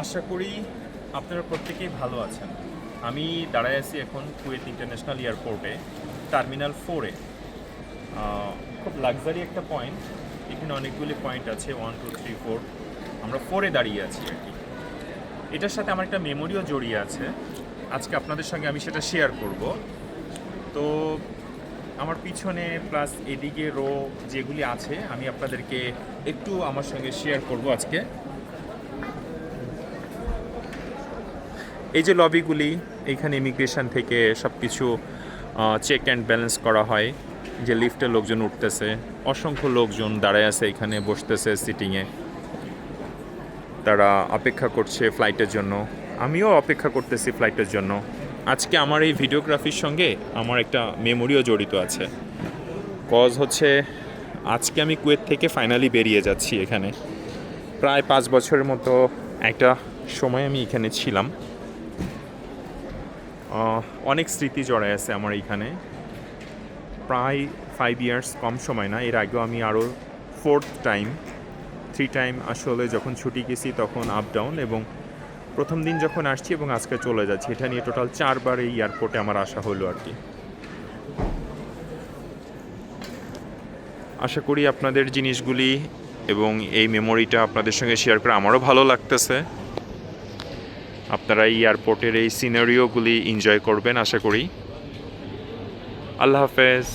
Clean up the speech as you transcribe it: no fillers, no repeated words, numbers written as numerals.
আশা করি আপনারা প্রত্যেকেই ভালো আছেন। আমি দাঁড়ায় আছি এখন কুয়েত ইন্টারন্যাশনাল এয়ারপোর্টে, টার্মিনাল 4-এ। খুব লাক্সারি একটা পয়েন্ট। এখানে অনেকগুলি পয়েন্ট আছে, 1 2 3 4। আমরা 4-এ দাঁড়িয়ে আছি আর কি। এটার সাথে আমার একটা মেমোরিও জড়িয়ে আছে। আজকে আপনাদের সঙ্গে আমি সেটা শেয়ার করব। তো আমার পিছনে প্লাস এদিকে রো যেগুলি আছে আমি আপনাদেরকে একটু আমার সঙ্গে শেয়ার করব আজকে। এই যে লবিগুলি, এইখানে ইমিগ্রেশন থেকে সব কিছু চেক অ্যান্ড ব্যালেন্স করা হয়। যে লিফটে লোকজন উঠতেছে, অসংখ্য লোকজন দাঁড়ায় আছে এখানে, বসতেছে সিটিংয়ে, তারা অপেক্ষা করছে ফ্লাইটের জন্য। আমিও অপেক্ষা করতেছি ফ্লাইটের জন্য। আজকে আমার এই ভিডিওগ্রাফির সঙ্গে আমার একটা মেমোরিও জড়িত আছে। কজ হচ্ছে আজকে আমি কুয়েত থেকে ফাইনালি বেরিয়ে যাচ্ছি। এখানে প্রায় 5 বছরের মতো একটা সময় আমি এখানে ছিলাম। অনেক স্মৃতি জড়ায় আছে আমার এইখানে, প্রায় 5 ইয়ার্স, কম সময় না। এর আগেও আমি আরও 3 টাইম আসলে যখন ছুটি গেছি তখন আপ ডাউন, এবং প্রথম দিন যখন আসছি এবং আজকে চলে যাচ্ছি, এটা নিয়ে টোটাল 4 বার এই এয়ারপোর্টে আমার আসা হলো আর কি। আশা করি আপনাদের জিনিসগুলি এবং এই মেমোরিটা আপনাদের সঙ্গে শেয়ার করে আমারও ভালো লাগতেছে। আপনারা এই এয়ারপোর্টের এই সিনারিওগুলি এনজয় করবেন আশা করি। আল্লাহ হাফেজ।